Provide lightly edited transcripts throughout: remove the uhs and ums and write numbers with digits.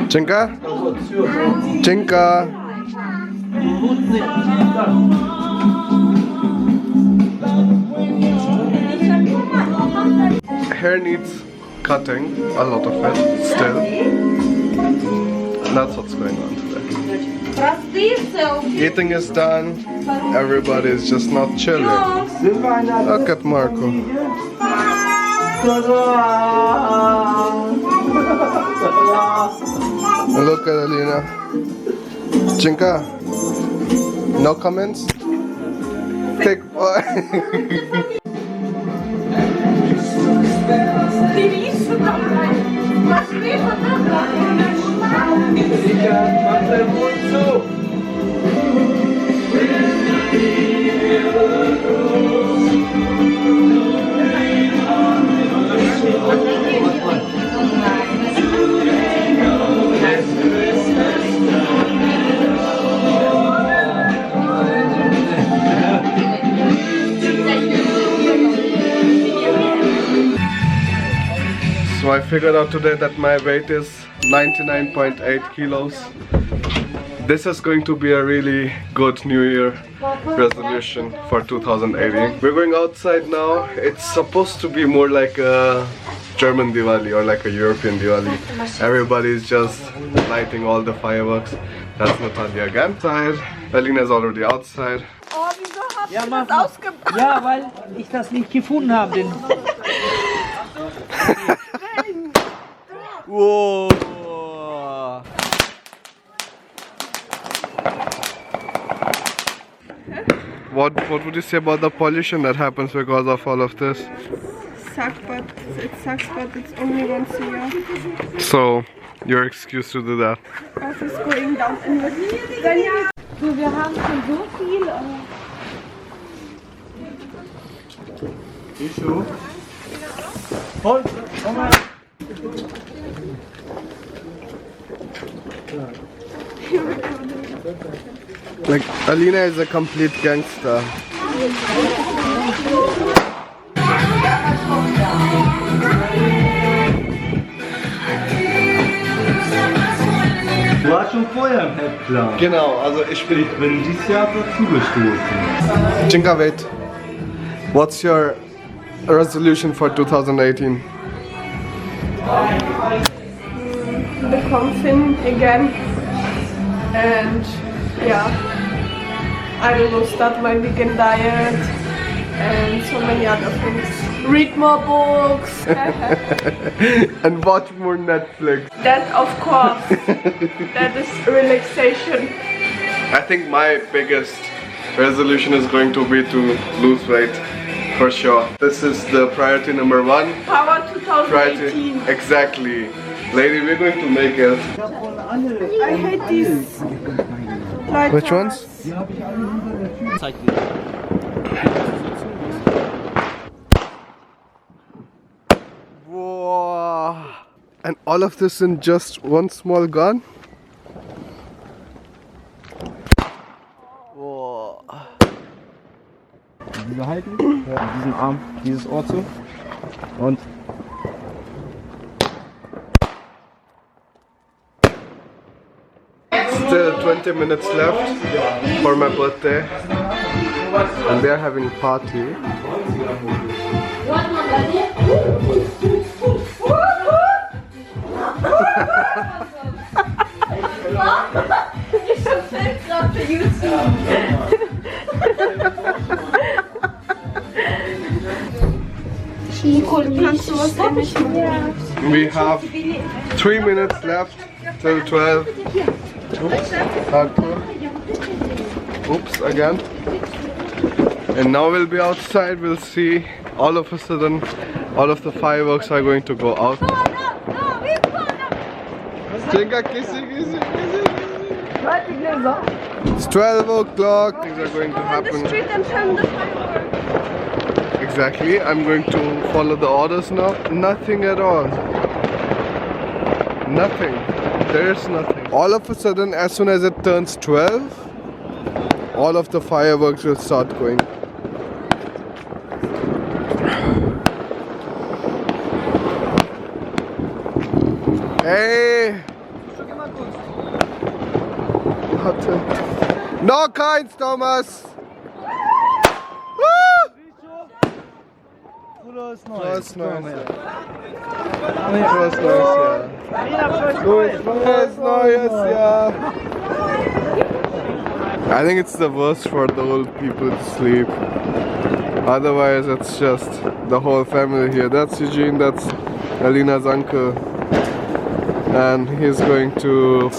Cinka? Cinka? Hair needs cutting, a lot of it, still. And that's what's going on today. Eating is done, everybody is just not chilling. Look at Marco. Look at Alina. Cinka, no comments? Take So I figured out today that my weight is 99.8 kilos. This is going to be a really good New Year resolution for 2018. We're going outside now. It's supposed to be more like a German Diwali or like a European Diwali. Everybody's just lighting all the fireworks. That's Natalia again. Outside. Alina is already outside. Oh, wieso hast du das ausgebracht? Ja, weil ich das nicht gefunden habe. Den Whoa! What would you say about the pollution that happens because of all of this? It sucks, but it's only once a year. So, your excuse to do that. Earth is going down in the So, wir haben schon so viel. Issue. Hold, komm mal. Like, Alina is a complete gangster. Du warst schon vorher im Headplan. Genau, also ich bin dieses Jahr dazu gestoßen. Cinka, wait. What's your resolution for 2018? become thin again, and yeah, I don't know, start my vegan diet and so many other things. Read more books. And watch more Netflix. That of course, that is relaxation. I think my biggest resolution is going to be to lose weight, for sure. This is the priority number one. Power 2018. Priority, exactly. Lady, we're going to make it. I hate these. Which ones? Whoa. And all of this in just one small gun? Whoa. Diese halten, diesen Arm, dieses Ohr zu und Still 20 minutes left for my birthday, and they're having party. We have 3 minutes left till 12. Oops, hardcore. Oops, again. And now we'll be outside, we'll see all of a sudden all of the fireworks are going to go out. It's 12 o'clock, things are going to happen. On the street and film the fireworks. Exactly, I'm going to follow the orders now. Nothing at all. Nothing. There's nothing. All of a sudden, as soon as it turns 12, all of the fireworks will start going. No coins, Thomas! Woo! Frohes Neues, ja. Frohes Neues, ja. I think it's the worst for the old people to sleep. Otherwise, it's just the whole family here. That's Eugene, that's Alina's uncle. And he's going to...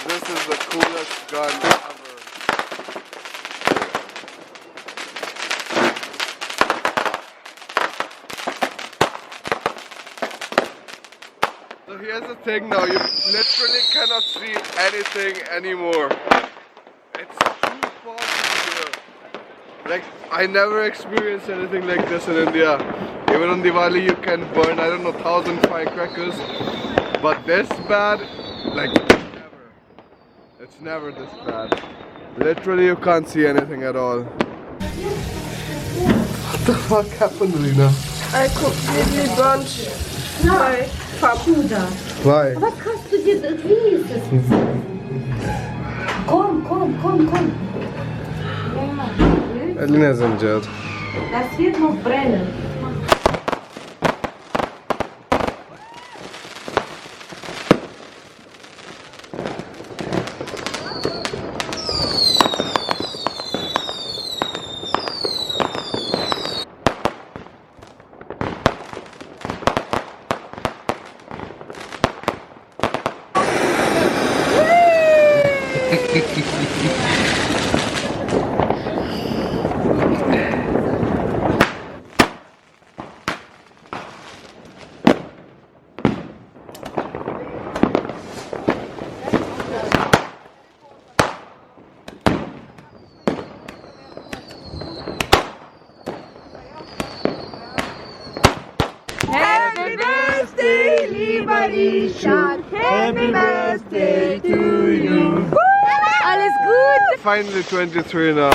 This is the coolest gun ever. So here's the thing now, you literally cannot see anything anymore. It's too far from here. Like, I never experienced anything like this in India. Even on Diwali you can burn, I don't know, 1,000 firecrackers. But this bad, like, it's never this bad. Literally you can't see anything at all. What the fuck happened, Lina? I completely burnt my farm. Why? Was kannst du dir, wie ist das jetzt? Komm. Ja. Lina's injured. Das wird noch brennen. Happy birthday, lieber Richard. Happy birthday to you. Alles gut. Finally 23 now.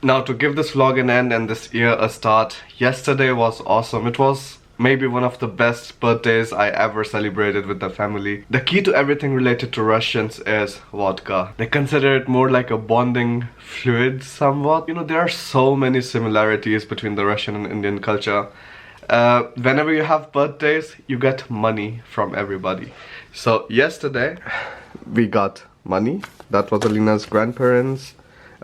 Now to give this vlog an end and this year a start, yesterday was awesome. It was maybe one of the best birthdays I ever celebrated with the family. The key to everything related to Russians is vodka. They consider it more like a bonding fluid somewhat. You know, there are so many similarities between the Russian and Indian culture. Whenever you have birthdays, you get money from everybody. So yesterday we got money. That was Alina's grandparents,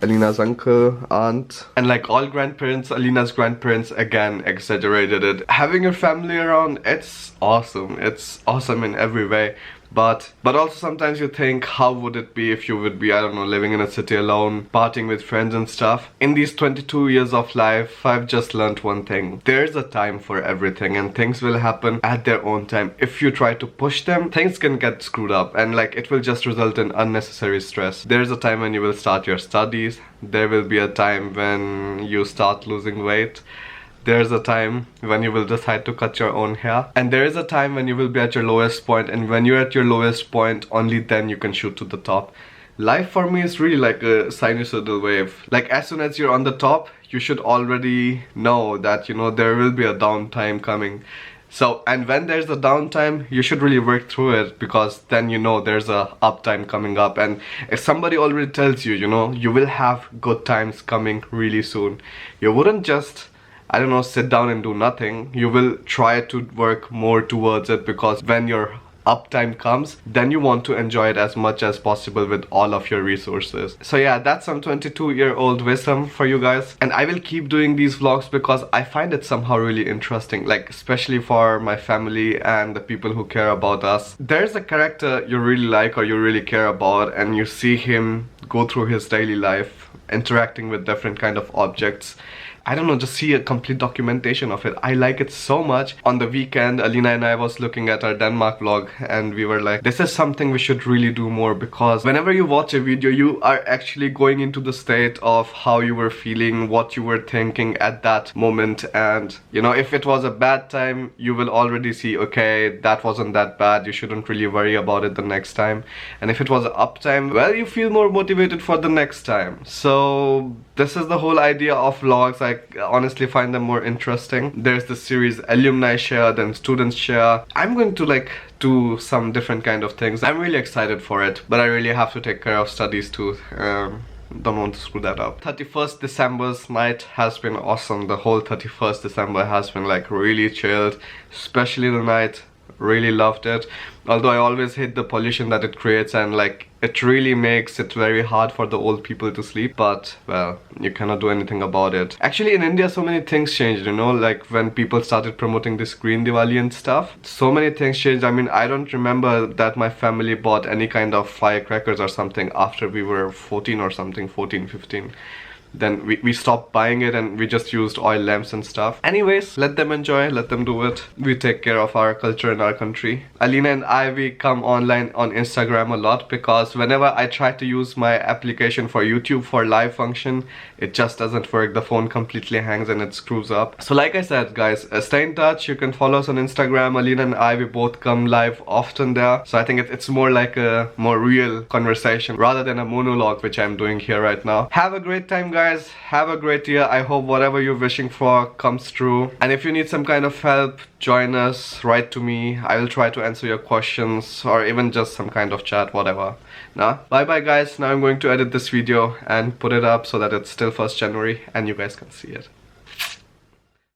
Alina's uncle, aunt, and like all grandparents, Alina's grandparents again exaggerated it. Having your family around, it's awesome. It's awesome in every way. But also sometimes you think, how would it be if you would be, I don't know, living in a city alone, partying with friends and stuff. In these 22 years of life, I've just learned one thing. There's a time for everything and things will happen at their own time. If you try to push them, things can get screwed up and like it will just result in unnecessary stress. There's a time when you will start your studies. There will be a time when you start losing weight. There's a time when you will decide to cut your own hair. And there is a time when you will be at your lowest point, and when you're at your lowest point, only then you can shoot to the top. Life for me is really like a sinusoidal wave. Like as soon as you're on the top, you should already know that, you know, there will be a downtime coming. So, and when there's a downtime, you should really work through it, because then you know there's a uptime coming up. And if somebody already tells you, you know, you will have good times coming really soon, you wouldn't just, I don't know, sit down and do nothing. You will try to work more towards it, because when your uptime comes, then you want to enjoy it as much as possible with all of your resources. So yeah, that's some 22-year-old wisdom for you guys. And I will keep doing these vlogs because I find it somehow really interesting, like especially for my family and the people who care about us. There's a character you really like or you really care about, and you see him go through his daily life interacting with different kind of objects, I don't know, just see a complete documentation of it. I like it so much. On the weekend, Alina and I was looking at our Denmark vlog and we were like, this is something we should really do more, because whenever you watch a video, you are actually going into the state of how you were feeling, what you were thinking at that moment. And you know, if it was a bad time, you will already see, okay, that wasn't that bad, you shouldn't really worry about it the next time. And if it was an up time, well, you feel more motivated for the next time. So this is the whole idea of vlogs. I honestly find them more interesting. There's the series Alumni Share, then Students Share. I'm going to like do some different kind of things. I'm really excited for it, but I really have to take care of studies too. Don't want to screw that up. 31st December's night has been awesome. The whole 31st December has been like really chilled, especially the night. Really loved it, although I always hate the pollution that it creates, and like it really makes it very hard for the old people to sleep. But well, you cannot do anything about it. Actually, in India so many things changed, you know, like when people started promoting this Green Diwali and stuff, so many things changed. I mean, I don't remember that my family bought any kind of firecrackers or something after we were 14 or something, 14, 15. Then we stopped buying it and we just used oil lamps and stuff. Anyways, let them enjoy, let them do it. We take care of our culture and our country. Alina and I, we come online on Instagram a lot, because whenever I try to use my application for YouTube for live function, it just doesn't work. The phone completely hangs and it screws up. So like I said, guys, stay in touch. You can follow us on Instagram. Alina and I, we both come live often there. So I think it's more like a more real conversation rather than a monologue, which I'm doing here right now. Have a great time, guys. Have a great year. I hope whatever you're wishing for comes true. And if you need some kind of help, join us, write to me. I will try to answer your questions, or even just some kind of chat, whatever. Now, bye bye guys. Now I'm going to edit this video and put it up so that it's still 1st January and you guys can see it.